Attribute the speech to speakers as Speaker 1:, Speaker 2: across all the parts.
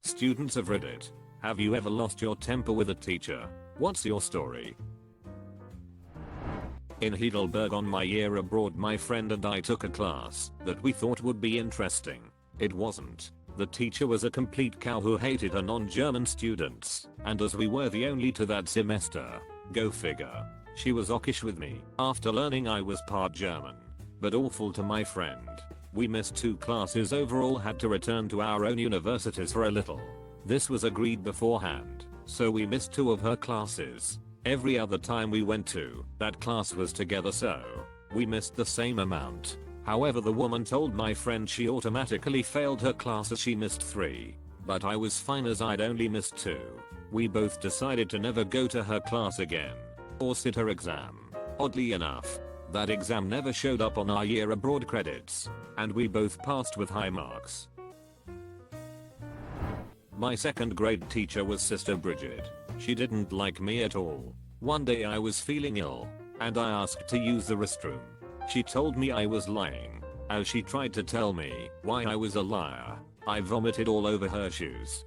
Speaker 1: Students of Reddit, have you ever lost your temper with a teacher? What's your story? In Heidelberg on my year abroad, my friend and I took a class that we thought would be interesting. It wasn't. The teacher was a complete cow who hated her non-German students, and as we were the only two that semester, go figure, she was hawkish with me after learning I was part German. But awful to my friend. We missed 2 classes overall, had to return to our own universities for a little. This was agreed beforehand, so we missed 2 of her classes. Every other time we went to that class was together, so we missed the same amount. However, the woman told my friend she automatically failed her class as she missed 3. But I was fine as I'd only missed 2. We both decided to never go to her class again or sit her exam. Oddly enough, that exam never showed up on our year abroad credits, and we both passed with high marks. My 2nd grade teacher was Sister Bridget. She didn't like me at all. One day I was feeling ill, and I asked to use the restroom. She told me I was lying. As she tried to tell me why I was a liar, I vomited all over her shoes.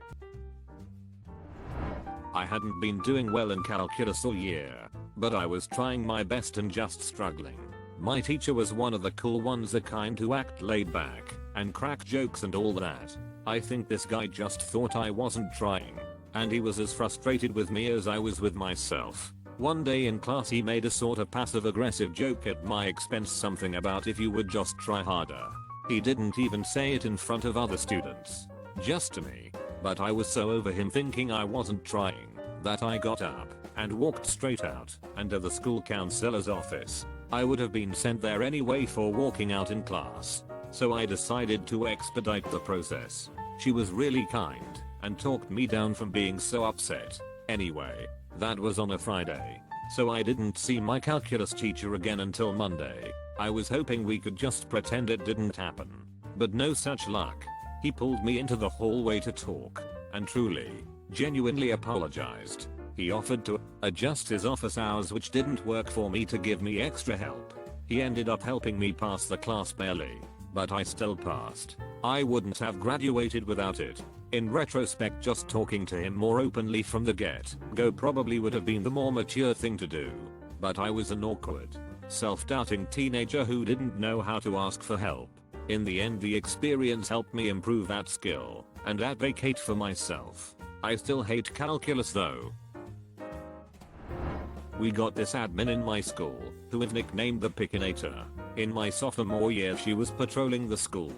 Speaker 1: I hadn't been doing well in calculus all year, but I was trying my best and just struggling. My teacher was one of the cool ones, the kind who act laid back and crack jokes and all that. I think this guy just thought I wasn't trying, and he was as frustrated with me as I was with myself. One day in class he made a sort of passive aggressive joke at my expense, something about if you would just try harder. He didn't even say it in front of other students, just to me. But I was so over him thinking I wasn't trying that I got up and walked straight out and to the school counselor's office. I would have been sent there anyway for walking out in class, so I decided to expedite the process. She was really kind and talked me down from being so upset. Anyway, that was on a Friday, so I didn't see my calculus teacher again until Monday. I was hoping we could just pretend it didn't happen, but no such luck. He pulled me into the hallway to talk, and truly, genuinely apologized. He offered to adjust his office hours, which didn't work for me, to give me extra help. He ended up helping me pass the class barely, but I still passed. I wouldn't have graduated without it. In retrospect, just talking to him more openly from the get-go probably would have been the more mature thing to do. But I was an awkward, self-doubting teenager who didn't know how to ask for help. In the end, the experience helped me improve that skill and advocate for myself. I still hate calculus though. We got this admin in my school who was nicknamed the Pickinator. In my sophomore year, she was patrolling the school,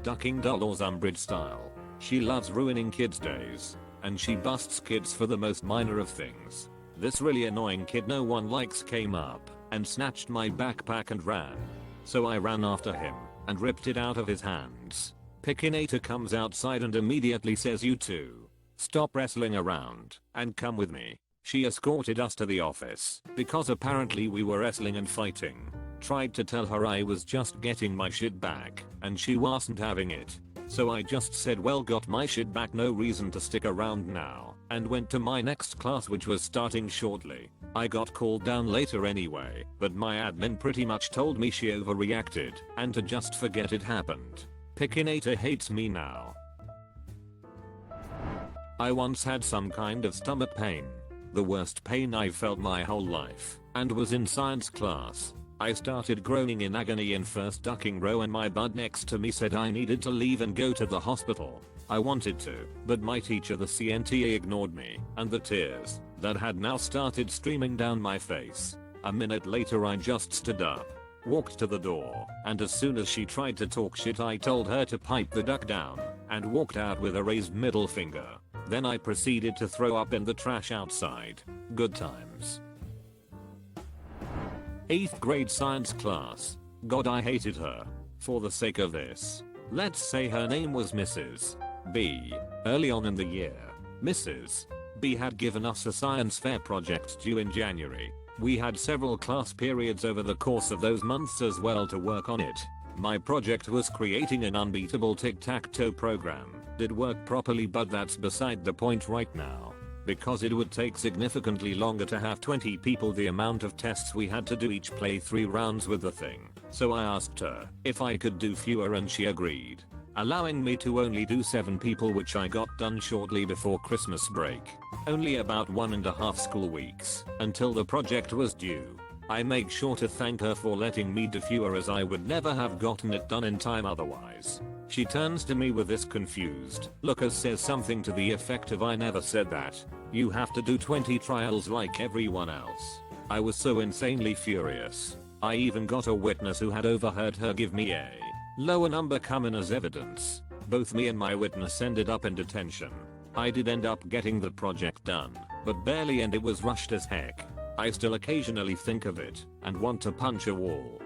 Speaker 1: ducking Dolores Umbridge style. She loves ruining kids' days, and she busts kids for the most minor of things. This really annoying kid no one likes came up and snatched my backpack and ran. So I ran after him and ripped it out of his hands. Pickinator comes outside and immediately says, "You two, stop wrestling around and come with me." She escorted us to the office because apparently we were wrestling and fighting. Tried to tell her I was just getting my shit back and she wasn't having it. So I just said, "Well, got my shit back, no reason to stick around now," and went to my next class, which was starting shortly. I got called down later anyway, but my admin pretty much told me she overreacted and to just forget it happened. Pickinator hates me now. I once had some kind of stomach pain. The worst pain I've felt my whole life, and was in science class. I started groaning in agony in first ducking row, and my bud next to me said I needed to leave and go to the hospital. I wanted to, but my teacher, the CNTA, ignored me, and the tears that had now started streaming down my face. A minute later I just stood up, walked to the door, and as soon as she tried to talk shit I told her to pipe the duck down, and walked out with a raised middle finger. Then I proceeded to throw up in the trash outside. Good times. 8th grade science class. God, I hated her. For the sake of this, let's say her name was Mrs. B. Early on in the year, Mrs. B had given us a science fair project due in January. We had several class periods over the course of those months as well to work on it. My project was creating an unbeatable tic-tac-toe program. Did work properly, but that's beside the point right now, because it would take significantly longer to have 20 people the amount of tests we had to do, each play 3 rounds with the thing. So I asked her if I could do fewer and she agreed. allowing me to only do 7 people, which I got done shortly before Christmas break. Only about 1.5 school weeks until the project was due. I make sure to thank her for letting me do fewer, as I would never have gotten it done in time otherwise. She turns to me with this confused look as says something to the effect of, "I never said that. You have to do 20 trials like everyone else." I was so insanely furious. I even got a witness who had overheard her give me a lower number come in as evidence. Both me and my witness ended up in detention. I did end up getting the project done, but barely, and it was rushed as heck. I still occasionally think of it and want to punch a wall.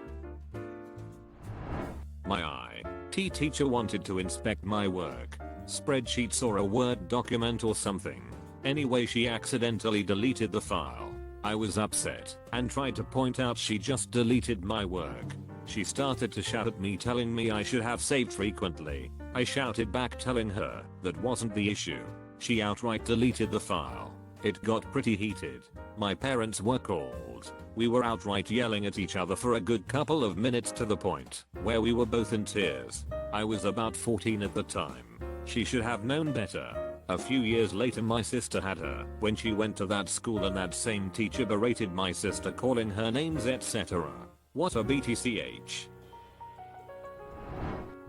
Speaker 1: My IT teacher wanted to inspect my work, spreadsheets or a Word document or something. Anyway, she accidentally deleted the file. I was upset and tried to point out she just deleted my work. She started to shout at me, telling me I should have saved frequently. I shouted back, telling her that wasn't the issue. She outright deleted the file. It got pretty heated. My parents were called. We were outright yelling at each other for a good couple of minutes, to the point where we were both in tears. I was about 14 at the time. She should have known better. A few years later, my sister had her when she went to that school, and that same teacher berated my sister, calling her names, etc. What a BTCH.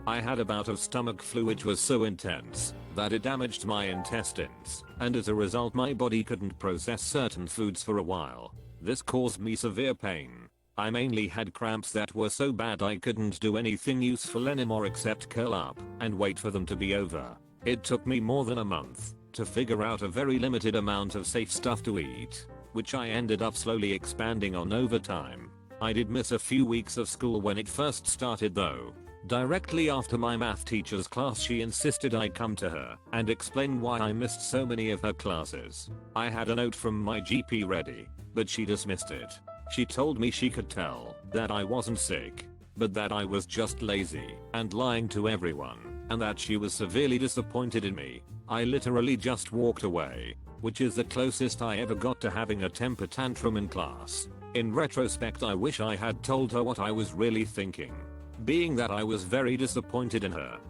Speaker 1: I had a bout of stomach flu which was so intense that it damaged my intestines, and as a result my body couldn't process certain foods for a while. This caused me severe pain. I mainly had cramps that were so bad I couldn't do anything useful anymore except curl up and wait for them to be over. It took me more than a month to figure out a very limited amount of safe stuff to eat, which I ended up slowly expanding on over time. I did miss a few weeks of school when it first started though. Directly after my math teacher's class, she insisted I come to her and explain why I missed so many of her classes. I had a note from my GP ready, but she dismissed it. She told me she could tell that I wasn't sick, but that I was just lazy and lying to everyone, and that she was severely disappointed in me. I literally just walked away, which is the closest I ever got to having a temper tantrum in class. In retrospect, I wish I had told her what I was really thinking, being that I was very disappointed in her.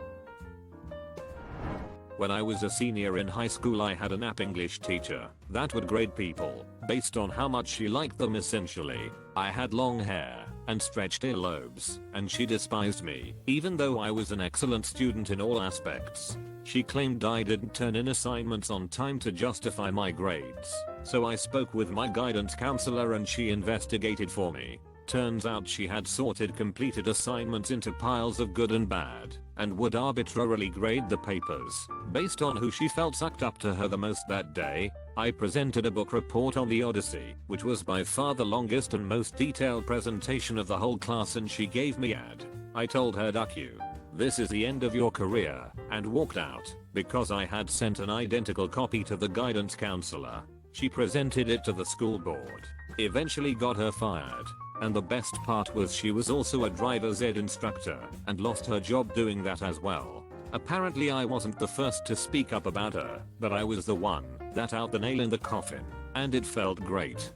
Speaker 1: When I was a senior in high school, I had a nap English teacher that would grade people based on how much she liked them essentially. I had long hair and stretched earlobes, and she despised me, even though I was an excellent student in all aspects. She claimed I didn't turn in assignments on time to justify my grades, so I spoke with my guidance counselor and she investigated for me. Turns out she had sorted completed assignments into piles of good and bad, and would arbitrarily grade the papers based on who she felt sucked up to her the most that day. I presented a book report on the Odyssey, which was by far the longest and most detailed presentation of the whole class, and she gave me ad. I told her, "Duck you. This is the end of your career," and walked out because I had sent an identical copy to the guidance counselor. She presented it to the school board, eventually got her fired. And the best part was she was also a driver's ed instructor and lost her job doing that as well. Apparently I wasn't the first to speak up about her, but I was the one that out the nail in the coffin, and it felt great.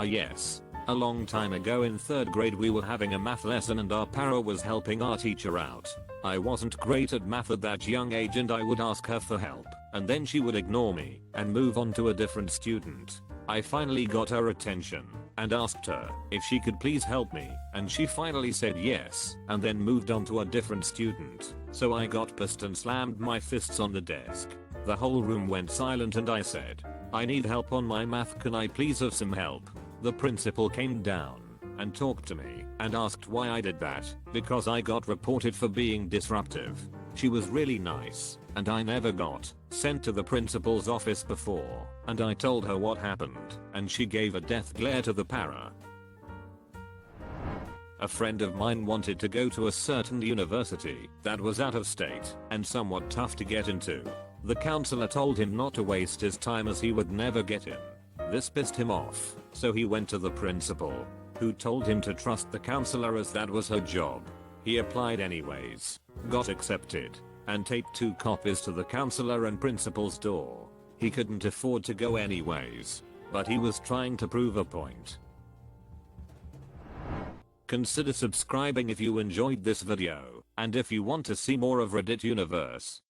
Speaker 1: Yes. A long time ago in 3rd grade we were having a math lesson and our para was helping our teacher out. I wasn't great at math at that young age and I would ask her for help, and then she would ignore me and move on to a different student. I finally got her attention and asked her if she could please help me, and she finally said yes and then moved on to a different student. So I got pissed and slammed my fists on the desk. The whole room went silent and I said, "I need help on my math, can I please have some help?" The principal came down and talked to me and asked why I did that, because I got reported for being disruptive. She was really nice, and I never got sent to the principal's office before, and I told her what happened, and she gave a death glare to the para. A friend of mine wanted to go to a certain university that was out of state and somewhat tough to get into. The counselor told him not to waste his time as he would never get in. This pissed him off, so he went to the principal, who told him to trust the counselor as that was her job. He applied anyways, got accepted, and taped 2 copies to the counselor and principal's door. He couldn't afford to go anyways, but he was trying to prove a point. Consider subscribing if you enjoyed this video, and if you want to see more of Reddit Universe,